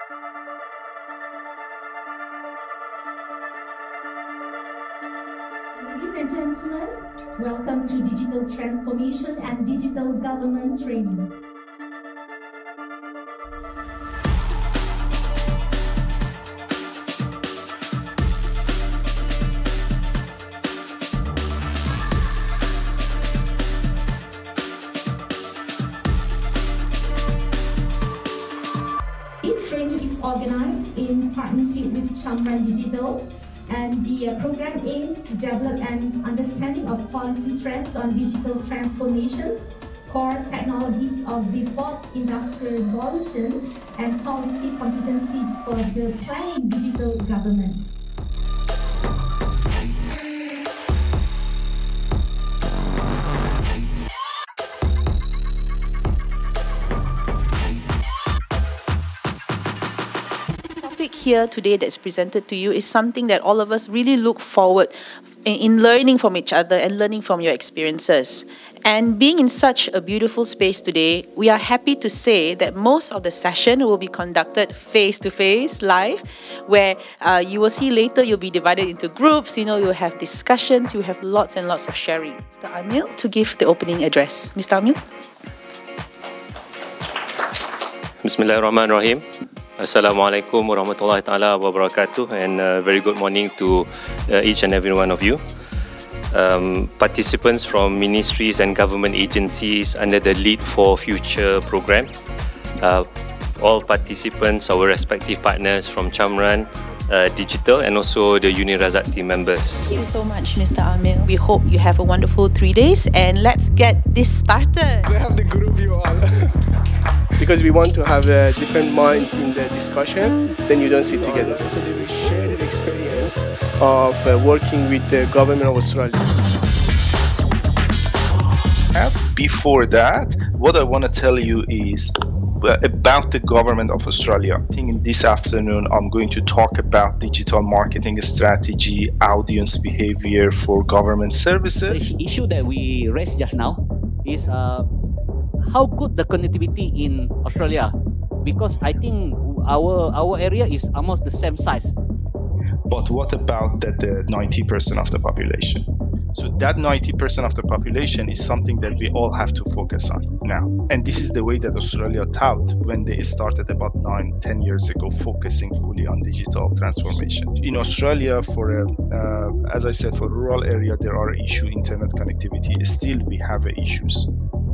Ladies and gentlemen, welcome to Digital Transformation and Digital Government Training. This training is organized in partnership with Chamran Digital, and the program aims to develop an understanding of policy trends on digital transformation, core technologies of the fourth industrial revolution, and policy competencies for the planning digital governments. Here today that's presented to you is something that all of us really look forward in learning from each other and learning from your experiences. And being in such a beautiful space today, we are happy to say that most of the session will be conducted face-to-face, live, where you will see later you'll be divided into groups, you'll have discussions, you have lots and lots of sharing. Mr. Amil to give the opening address. Mr. Amil. Bismillahirrahmanirrahim. Assalamualaikum warahmatullahi ta'ala wabarakatuh, and very good morning to each and every one of you. Participants from ministries and government agencies under the Lead for Future program. All participants, our respective partners from Chamran Digital, and also the Uni Razak team members. Thank you so much, Mr. Amil. We hope you have a wonderful 3 days, and let's get this started. I have the group you all. Because we want to have a different mind in the discussion, then you don't sit together. So they will share their experience of working with the government of Australia. Before that, what I want to tell you is about the government of Australia. I think this afternoon I'm going to talk about digital marketing strategy, audience behavior for government services. The issue that we raised just now is how good the connectivity in Australia, because I think our area is almost the same size. But what about that 90% of the population? So that 90% of the population is something that we all have to focus on now. And this is the way that Australia thought when they started about 9-10 years ago, focusing fully on digital transformation. In Australia, as I said, for rural area, there are issues internet connectivity. Still, we have issues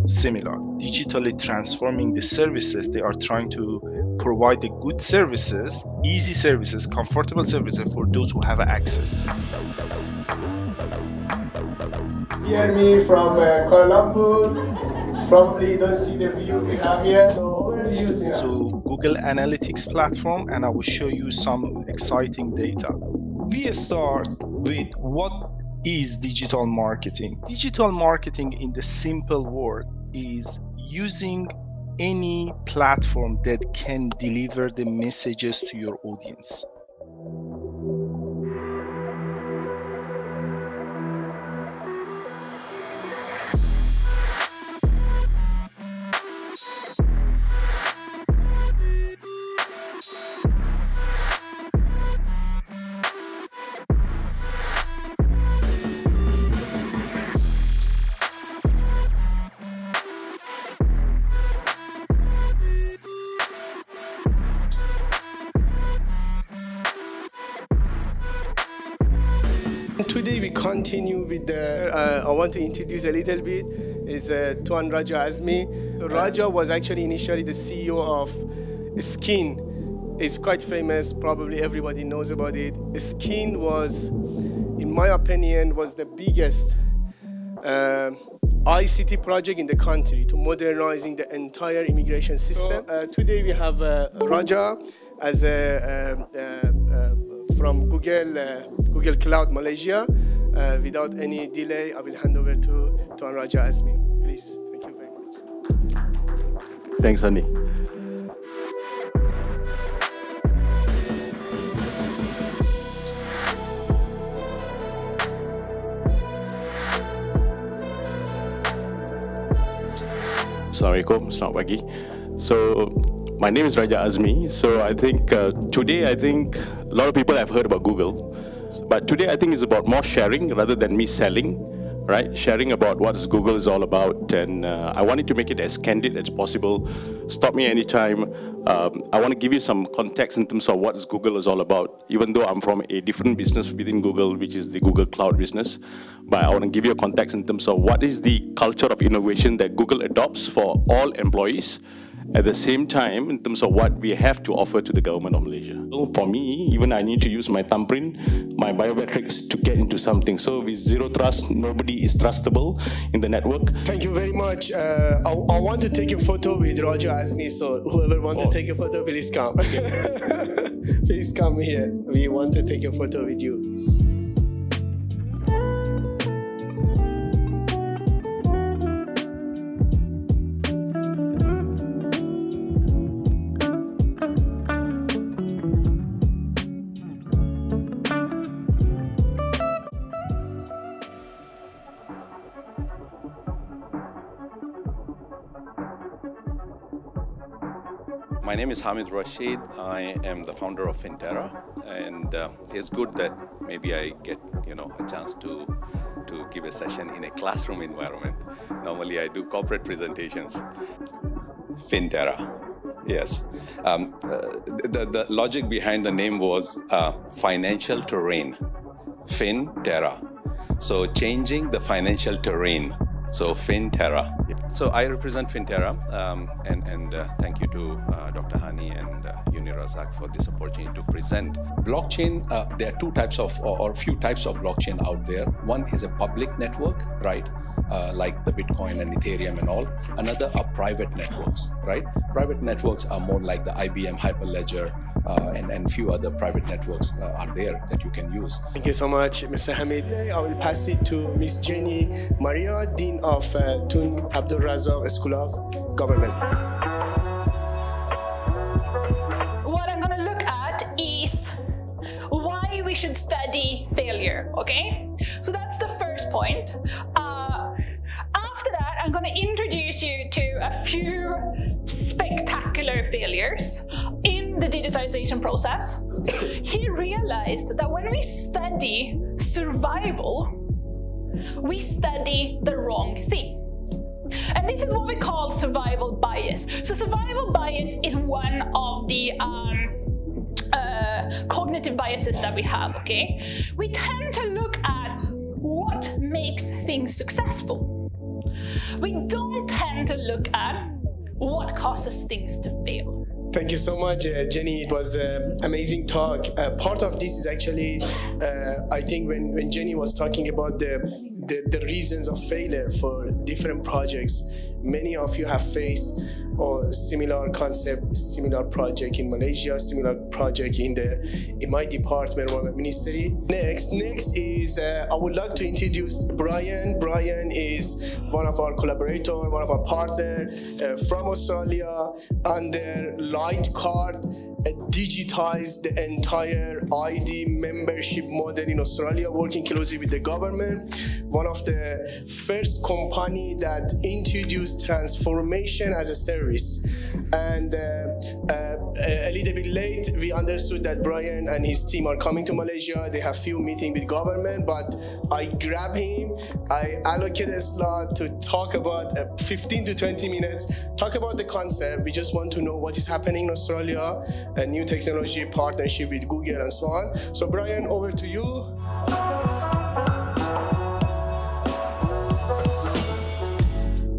similar. Digitally transforming the services, they are trying to provide the good services, easy services, comfortable services for those who have access. Hear me from Kuala Lumpur. Probably don't see the view we have here. So over to you, Sina. So Google Analytics platform, and I will show you some exciting data. We start with what is digital marketing. Digital marketing, in the simple word, is using any platform that can deliver the messages to your audience. Today we continue with the, I want to introduce a little bit, is Tuan Raja Azmi. So Raja was actually initially the CEO of Skin. It's quite famous, probably everybody knows about it. Skin was, in my opinion, was the biggest ICT project in the country to modernizing the entire immigration system. So, today we have Raja as from Google Cloud Malaysia. Without any delay, I will hand over to Tuan Raja Azmi. Please, thank you very much. Thanks, Andy. Assalamualaikum, selamat pagi. So, My name is Raja Azmi. So I think today, a lot of people have heard about Google. But today, I think it's about more sharing rather than me selling, right? Sharing about what Google is all about. And I wanted to make it as candid as possible. Stop me anytime. I want to give you some context in terms of what Google is all about, even though I'm from a different business within Google, which is the Google Cloud business. But I want to give you a context in terms of what is the culture of innovation that Google adopts for all employees, at the same time, in terms of what we have to offer to the government of Malaysia. So for me, even I need to use my thumbprint, my biometrics to get into something. So with zero trust, nobody is trustable in the network. Thank you very much. I want to take a photo with Raja Azmi, so whoever wants to take a photo, please come. Please come here. We want to take a photo with you. My name is Hamid Rashid. I am the founder of Finterra, and it's good that maybe I get a chance to give a session in a classroom environment. Normally I do corporate presentations. Finterra, yes. The logic behind the name was financial terrain. Finterra. So changing the financial terrain. So Finterra. So I represent Finterra, and thank you to Dr. Hani and Unirazak for this opportunity to present. Blockchain, there are two types of, or few types of blockchain out there. One is a public network, right? Like the Bitcoin and Ethereum and all. Another are private networks, right? Private networks are more like the IBM Hyperledger and few other private networks are there that you can use. Thank you so much, Mr. Hamid. I will pass it to Miss Jenny Maria, Dean of Tun Abdul Razak School of Government. What I'm going to look at is why we should study failure, okay? So that's the first point. After that, I'm going to introduce you to a few spectacular failures in the digitization process. He realized that when we study survival, we study the wrong thing. And this is what we call survival bias. So survival bias is one of the cognitive biases that we have, okay? We tend to look at what makes things successful. We don't tend to look at what causes things to fail. Thank you so much, Jenny. It was an amazing talk. Part of this is actually, I think when Jenny was talking about the reasons of failure for different projects, many of you have faced similar concept, similar project in Malaysia, similar project in my department or my ministry. Next is I would like to introduce Brian. Brian is one of our collaborators, one of our partners from Australia under Light Card. Digitize the entire ID membership model in Australia, working closely with the government. One of the first company that introduced transformation as a service. And a little bit late, we understood that Brian and his team are coming to Malaysia. They have few meetings with government, but I grabbed him. I allocated a slot to talk about 15 to 20 minutes, talk about the concept. We just want to know what is happening in Australia, a new technology partnership with Google and so on. So Brian, over to you.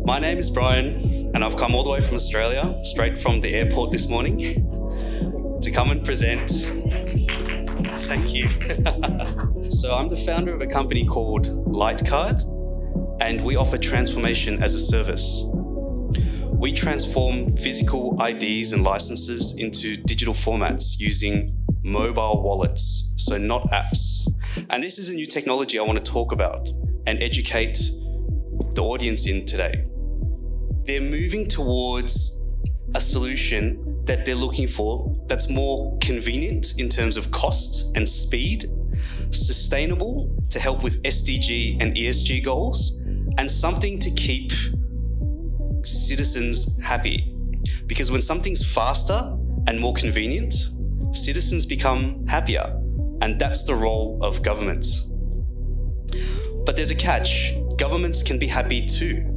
My name is Brian, and I've come all the way from Australia, straight from the airport this morning, to come and present. Thank you. So I'm the founder of a company called Lightcard, and we offer transformation as a service. We transform physical IDs and licenses into digital formats using mobile wallets, so not apps. And this is a new technology I want to talk about and educate the audience in today. They're moving towards a solution that they're looking for that's more convenient in terms of cost and speed, sustainable to help with SDG and ESG goals, and something to keep citizens happy. Because when something's faster and more convenient, citizens become happier, and that's the role of governments. But there's a catch. Governments can be happy too.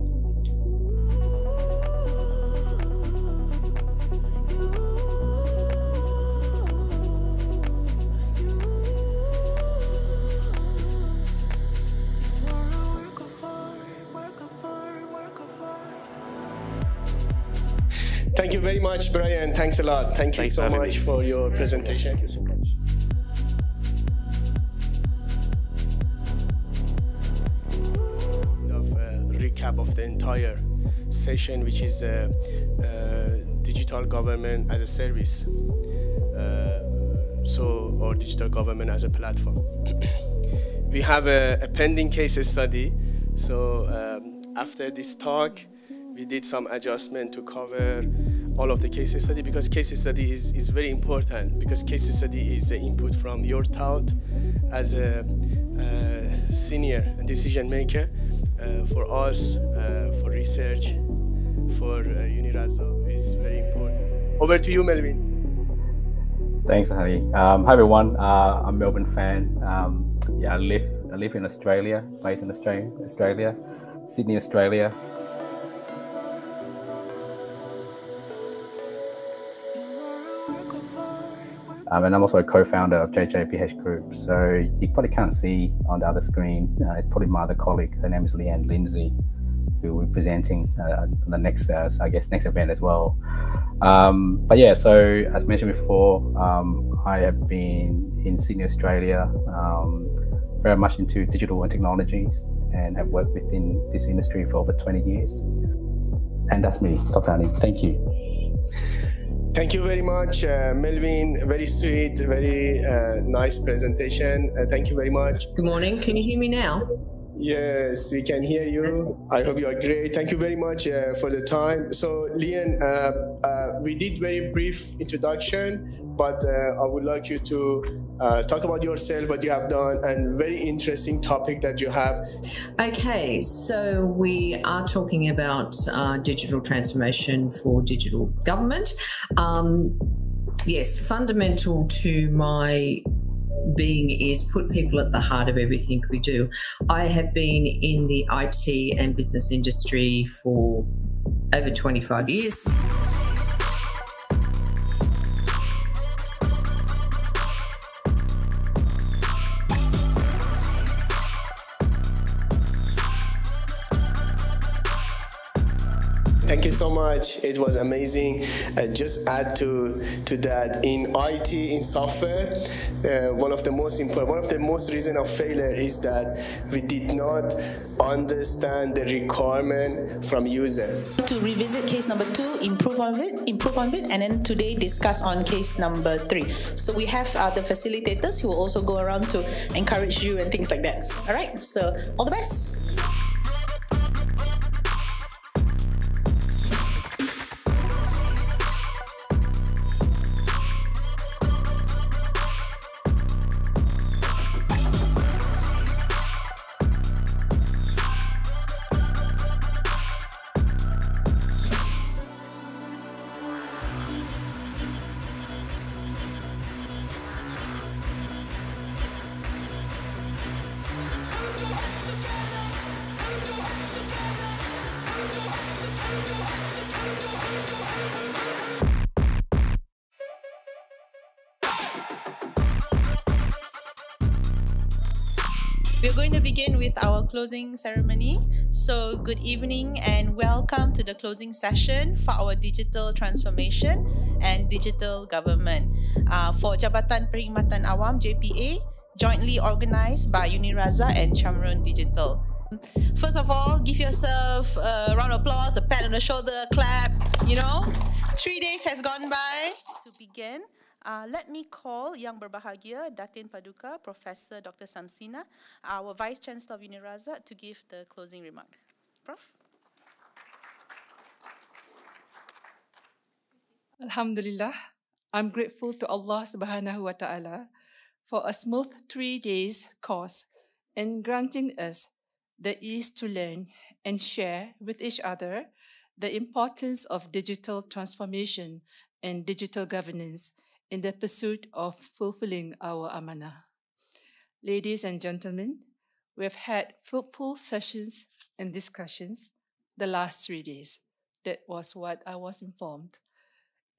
Thank you very much, Brian. Thanks a lot. Thank you so much for your presentation. Thank you so much. Recap of the entire session, which is digital government as a service, or digital government as a platform. We have a pending case study. So after this talk, we did some adjustment to cover all of the case study, because case study is very important, because case study is the input from your thought as a senior decision maker for us, for research, for Uniraza is very important. Over to you, Melvin. Thanks, Hani. Hi everyone. I'm a Melbourne fan. Yeah, I live in Australia, based in Australia, Sydney, Australia. And I'm also a co-founder of JJPH Group. So you probably can't see on the other screen. It's probably my other colleague. Her name is Leanne Lindsay, who will be presenting the next, I guess, next event as well. But yeah, so as mentioned before, I have been in Sydney, Australia, very much into digital and technologies, and have worked within this industry for over 20 years. And that's me, Dr. Hani. Thank you. Thank you very much, Melvin. Very sweet, very nice presentation. Thank you very much. Good morning. Can you hear me now? Yes, we can hear you. I hope you are great. Thank you very much for the time. So, Leanne, we did very brief introduction, but I would like you to talk about yourself, what you have done, and very interesting topic that you have. Okay, so we are talking about digital transformation for digital government. Yes, fundamental to my being is put people at the heart of everything we do. I have been in the IT and business industry for over 25 years. Thank you so much. It was amazing. Just add to that, in IT, in software, one of the most reason of failure is that we did not understand the requirement from user. To revisit case number 2, improve on it, and then today discuss on case number 3. So we have the facilitators who will also go around to encourage you and things like that. All right. So all the best. We're going to begin with our closing ceremony. So good evening and welcome to the closing session for our digital transformation and digital government for Jabatan Perkhidmatan Awam JPA, jointly organized by Uniraza and Chamron Digital. First of all, give yourself a round of applause, a pat on the shoulder, a clap. 3 days has gone by. To begin, let me call Yang Berbahagia, Datin Paduka, Professor Dr. Samsina, our Vice Chancellor of Uniraza, to give the closing remark. Prof? Alhamdulillah, I'm grateful to Allah Subhanahu wa Ta'ala for a smooth 3 days course and granting us the ease to learn and share with each other the importance of digital transformation and digital governance in the pursuit of fulfilling our amanah. Ladies and gentlemen, we have had fruitful sessions and discussions the last 3 days. That was what I was informed.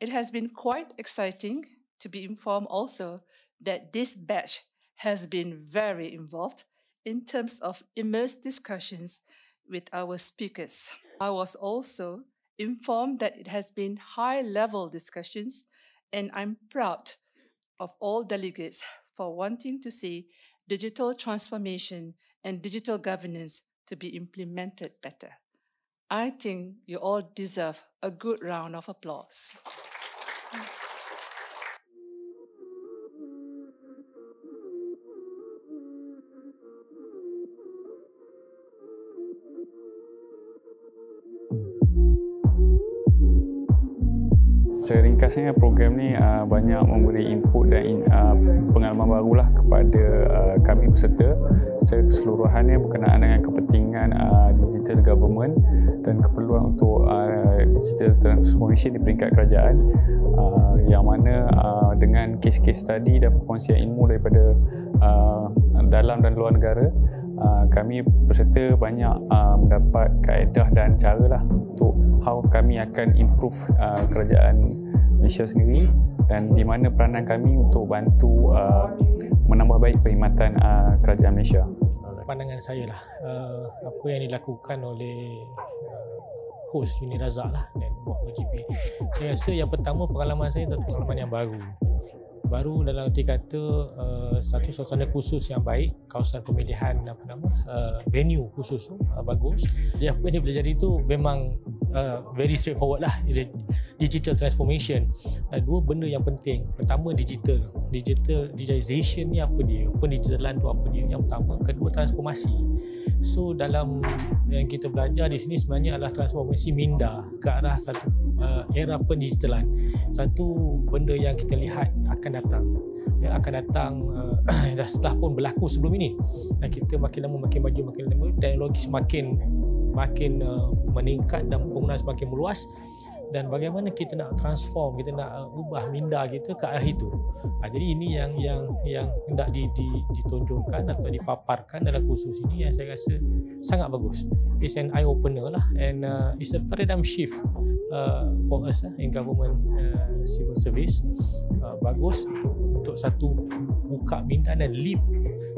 It has been quite exciting to be informed also that this batch has been very involved in terms of immersed discussions with our speakers. I was also informed that it has been high-level discussions, and I'm proud of all delegates for wanting to see digital transformation and digital governance to be implemented better. I think you all deserve a good round of applause. Seringkasnya program ni banyak memberi input dan pengalaman barulah kepada kami peserta keseluruhannya berkenaan dengan kepentingan digital government dan keperluan untuk digital transformation di peringkat kerajaan, yang mana dengan kes-kes study dan perkongsian ilmu daripada dalam dan luar negara, kami peserta banyak mendapat kaedah dan cara lah untuk how kami akan improve kerajaan Malaysia sendiri dan di mana peranan kami untuk bantu menambah baik perkhidmatan kerajaan Malaysia. Pandangan saya lah, apa yang dilakukan oleh host Uni Razak lah dan buat OGP. Saya rasa yang pertama pengalaman saya adalah pengalaman yang baru dalam arti kata satu suasana khusus yang baik, kawasan pemilihan venue khusus tu bagus. Jadi apa yang dia belajar itu memang very straightforward lah, digital transformation. Dua benda yang penting. Pertama digitalization ni apa dia, pendigitalan tu apa dia, yang pertama. Kedua, transformasi. So dalam yang kita belajar di sini sebenarnya adalah transformasi minda ke arah satu era pendigitalan. Satu benda yang kita lihat akan datang, dah setelah pun berlaku sebelum ini, dan kita makin lama makin maju, makin lama teknologi semakin meningkat dan penggunaan semakin meluas, dan bagaimana kita nak transform, kita nak ubah minda kita ke arah itu. Jadi ini yang hendak ditonjolkan atau dipaparkan dalam kursus ini, yang saya rasa sangat bagus. It's an eye opener lah, and it's a paradigm shift for us in government civil service. Bagus untuk satu buka minda dan leap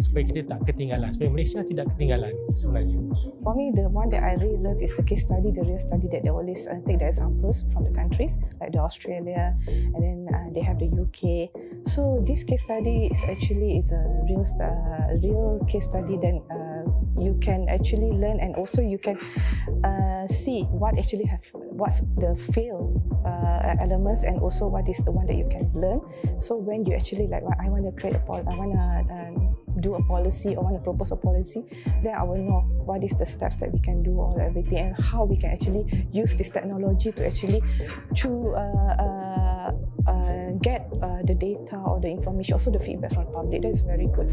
supaya kita tak ketinggalan, supaya Malaysia tidak ketinggalan sebenarnya. For me, the one that I really love is the case study, the real study that they always take the examples from the countries like the Australia, and then they have the UK. So this case study is actually a real case study. Then you can actually learn, and also you can see what's the fail elements, and also what is the one that you can learn. So when you actually I want to do a policy or want to propose a policy, then I will know what is the steps that we can do or everything, and how we can actually use this technology to actually get the data or the information, also the feedback from the public. That's very good.